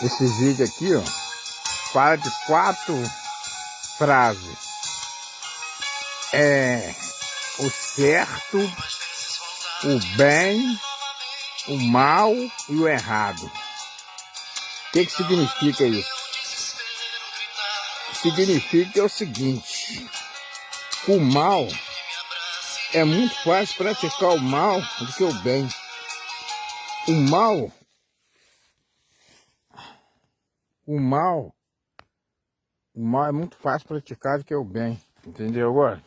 Esse vídeo aqui, ó, fala de 4 frases. O certo, o bem, o mal e o errado. O que significa isso? Significa o seguinte: o mal é muito fácil praticar o mal do que o bem. O mal é muito fácil praticar do que o bem. Entendeu agora?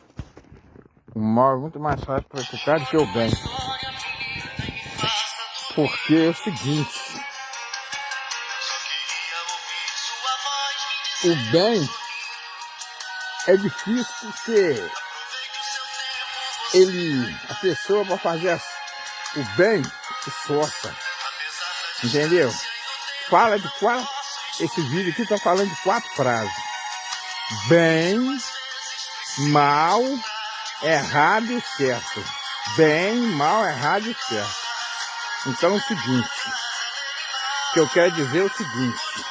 O mal é muito mais fácil praticar do que o bem. Porque é o seguinte: o bem é difícil porque a pessoa para fazer o bem esforça. Entendeu? Fala de 4. Esse vídeo aqui tá falando de 4 frases: bem, mal, errado e certo. Bem, mal, errado e certo. Então é o seguinte, o que eu quero dizer é o seguinte: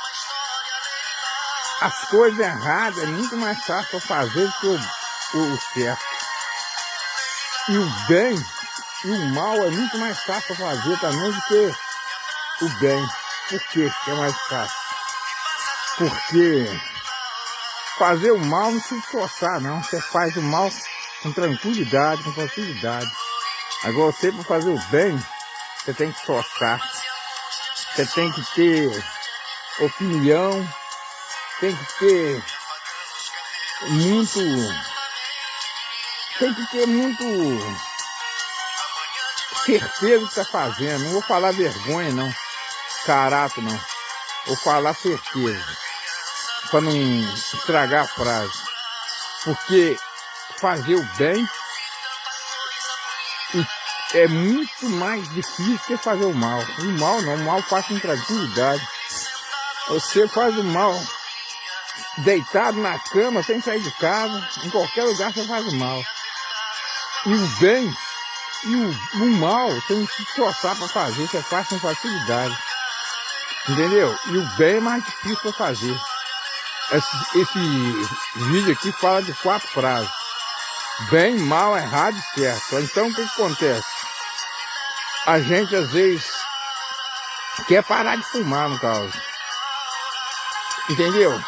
as coisas erradas é muito mais fácil fazer do que o certo. E o bem e o mal é muito mais fácil fazer também do que o bem. Por quê que é mais fácil? Porque fazer o mal não se esforçar, não. Você faz o mal com tranquilidade, com facilidade. Agora você, para fazer o bem, você tem que esforçar. Você tem que ter opinião, tem que ter muito certeza do que está fazendo. Não vou falar vergonha, não. Caráter, não. Vou falar certeza, para não estragar a frase. Porque fazer o bem é muito mais difícil que fazer o mal. O mal não, o mal faz com tranquilidade. Você faz o mal deitado na cama, sem sair de casa, em qualquer lugar você faz o mal. E o bem e o mal, você não se esforçar para fazer, você faz com facilidade. Entendeu? E o bem é mais difícil para fazer. Esse vídeo aqui fala de 4 frases: bem, mal, errado e certo. Então o que acontece? A gente às vezes quer parar de fumar, no caso. Entendeu?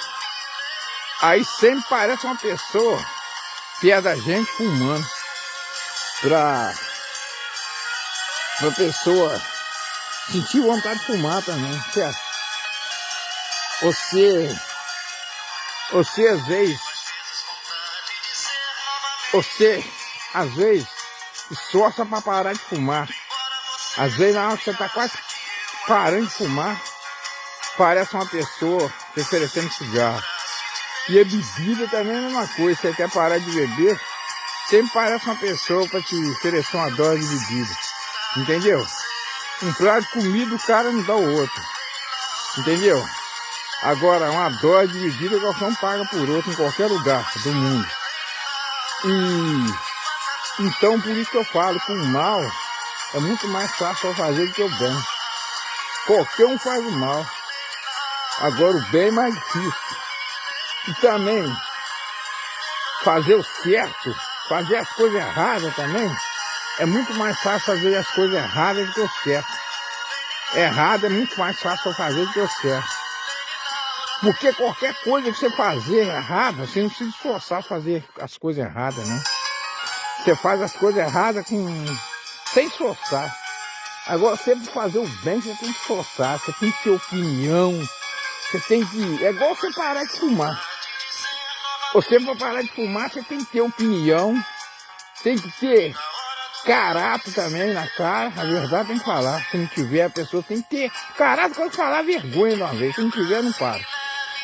Aí sempre parece uma pessoa perto da gente fumando. Pra pessoa sentir vontade de fumar também, certo? Você às vezes esforça para parar de fumar. Às vezes na hora que você está quase parando de fumar, parece uma pessoa te oferecendo cigarro. E a bebida também é a mesma coisa. Você quer parar de beber, sempre parece uma pessoa para te oferecer uma dose de bebida. Entendeu? Um prato de comida o cara não dá o outro. Entendeu? Agora, uma dose de bebida o garçom paga por outro em qualquer lugar do mundo. E então por isso que eu falo que o mal é muito mais fácil fazer do que o bem. Qualquer um faz o mal. Agora o bem é mais difícil. E também fazer o certo, fazer as coisas erradas também, é muito mais fácil fazer as coisas erradas do que o certo. Errado é muito mais fácil fazer do que o certo. Porque qualquer coisa que você fazer errada, você não precisa esforçar a fazer as coisas erradas, não. Você faz as coisas erradas sem esforçar. Agora, você para fazer o bem, você tem que esforçar, você tem que ter opinião, você tem que... É igual você parar de fumar. Você para parar de fumar, você tem que ter opinião, tem que ter caráter também na cara. A verdade tem que falar. Se não tiver, a pessoa tem que ter caráter para falar vergonha de uma vez. Se não tiver, não para.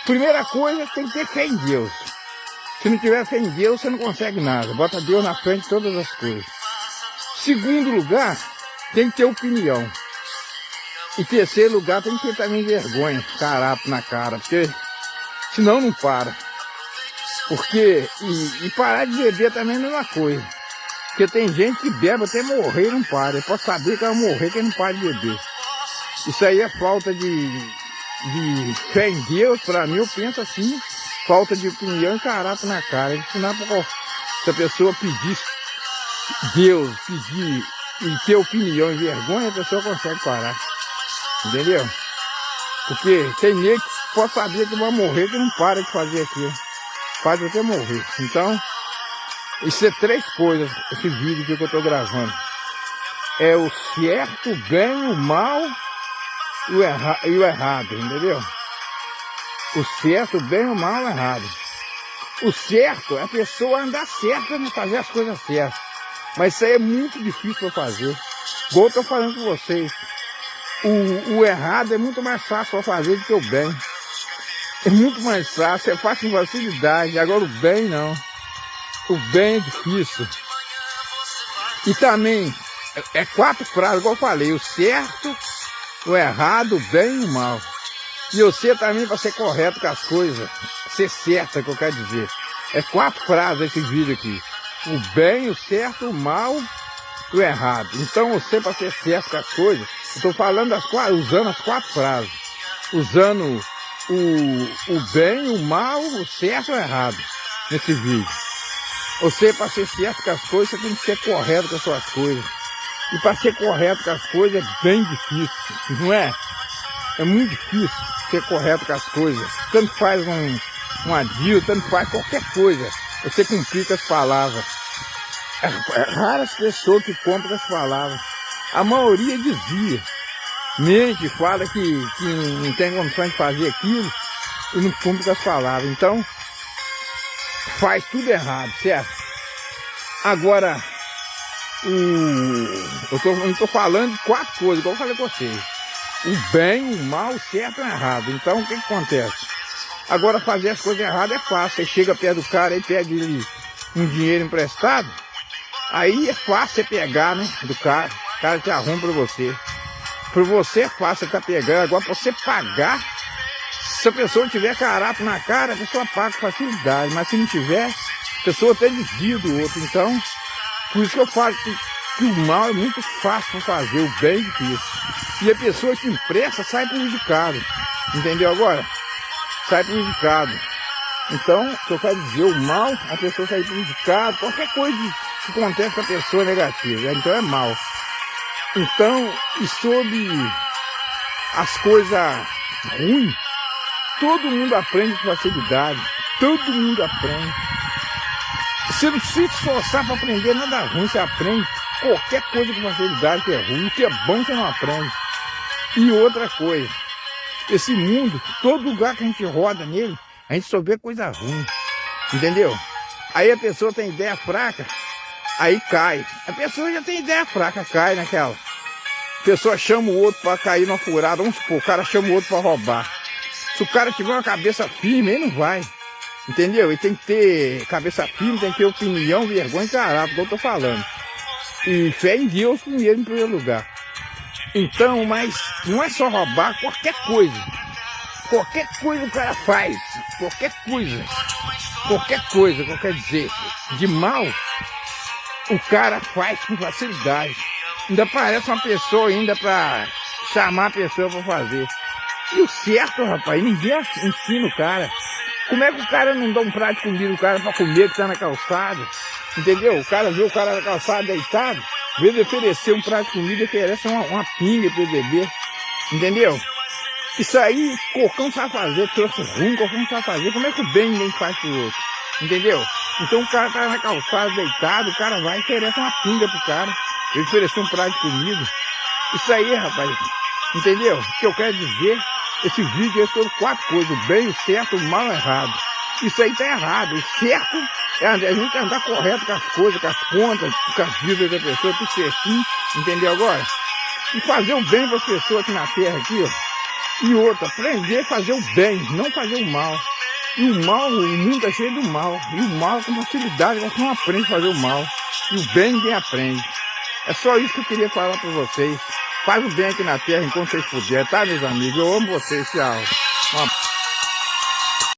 Primeira coisa, tem que ter fé em Deus. Se não tiver fé em Deus, você não consegue nada. Bota Deus na frente de todas as coisas. Segundo lugar, tem que ter opinião. E terceiro lugar, tem que ter também vergonha, caráter na cara. Porque senão não para. Porque, e parar de beber também é a mesma coisa. Porque tem gente que bebe até morrer e não para. Pode saber que vai morrer que não para de beber. Isso aí é falta de de fé em Deus, para mim, eu penso assim, falta de opinião e caráter na cara. Se a pessoa pedir Deus, pedir e ter opinião e vergonha, a pessoa consegue parar. Entendeu? Porque tem nego que pode saber que vai morrer, que não para de fazer aquilo. Faz até morrer. Então, isso é 3 coisas, esse vídeo aqui que eu estou gravando. É o certo, o bem, o mal e o errado, entendeu? O certo, o bem, o mal e o errado. O certo é a pessoa andar certa, né? Fazer as coisas certas. Mas isso aí é muito difícil para fazer. Igual eu estou falando com vocês. O errado é muito mais fácil para fazer do que o bem. É muito mais fácil, é fácil com facilidade. Agora o bem não. O bem é difícil. E também, é 4 frases, igual eu falei. O certo, o errado, o bem e o mal. E você também para ser correto com as coisas. Ser certo, é o que eu quero dizer. É 4 frases esse vídeo aqui. O bem, o certo, o mal e o errado. Então você para ser certo com as coisas, eu estou falando usando as 4 frases. Usando o bem, o mal, o certo e o errado nesse vídeo. Você para ser certo com as coisas, você tem que ser correto com as suas coisas. E para ser correto com as coisas é bem difícil, não é? É muito difícil ser correto com as coisas. Tanto faz uma dívida, tanto faz qualquer coisa. Você cumprir com as palavras. É raras pessoas que cumprem com as palavras. A maioria desvia. Mente, fala que não tem condições de fazer aquilo e não cumpre com as palavras. Então, faz tudo errado, certo? Agora, eu não estou falando de 4 coisas, igual eu falei com vocês. O bem, o mal, o certo e o errado. Então, o que acontece? Agora, fazer as coisas erradas é fácil. Você chega perto do cara e pede ele um dinheiro emprestado. Aí é fácil você pegar, né, do cara. O cara te arruma para você. Para você é fácil você tá pegando. Agora, para você pagar, se a pessoa tiver caráter na cara, a pessoa paga com facilidade. Mas se não tiver, a pessoa até desvia do outro. Então, por isso que eu falo que o mal é muito fácil para fazer, o bem é difícil. E a pessoa que empresta sai prejudicado. Entendeu agora? Sai prejudicado. Então, o que eu quero dizer, o mal, a pessoa sai prejudicada, qualquer coisa que acontece com a pessoa é negativa. Então é mal. Então, e sobre as coisas ruins, todo mundo aprende com facilidade. Todo mundo aprende. Você não precisa se esforçar para aprender nada ruim, você aprende qualquer coisa com facilidade que é ruim. O que é bom você não aprende. E outra coisa, esse mundo, todo lugar que a gente roda nele, a gente só vê coisa ruim. Entendeu? Aí a pessoa tem ideia fraca, aí cai. A pessoa já tem ideia fraca, cai naquela. A pessoa chama o outro para cair numa furada. Vamos supor, o cara chama o outro para roubar. Se o cara tiver uma cabeça firme, ele não vai. Entendeu? Ele tem que ter cabeça firme, tem que ter opinião, vergonha e caráter, como eu tô falando. E fé em Deus primeiro, em primeiro lugar. Então, mas não é só roubar, qualquer coisa. Qualquer coisa o cara faz. Qualquer coisa. Qualquer coisa, quer dizer, de mal, o cara faz com facilidade. Ainda parece uma pessoa ainda para chamar a pessoa para fazer. E o certo, rapaz, ninguém ensina o cara. Como é que o cara não dá um prato de comida o cara para comer que tá na calçada? Entendeu? O cara vê o cara na calçada deitado, em vez de oferecer um prato de comida, oferece uma pinga para ele beber. Entendeu? Isso aí, qualquer um sabe fazer, trouxe ruim, qualquer um sabe fazer. Como é que o bem ninguém faz pro outro? Entendeu? Então o cara tá na calçada deitado, o cara vai e oferece uma pinga pro cara. Ele ofereceu um prato de comida. Isso aí, rapaz. Entendeu? O que eu quero dizer, esse vídeo é sobre 4 coisas: o bem, o certo, o mal e o errado. Isso aí tá errado. O certo é a gente andar correto com as coisas, com as contas, com as vidas da pessoa, tudo certinho. Entendeu agora? E fazer o bem para as pessoas aqui na terra, aqui, ó. E outra, aprender a fazer o bem, não fazer o mal. E o mal, o mundo é cheio do mal. E o mal com facilidade, você não aprende a fazer o mal. E o bem ninguém aprende. É só isso que eu queria falar para vocês. Faz o bem aqui na terra enquanto vocês puderem, tá, meus amigos? Eu amo vocês, tchau.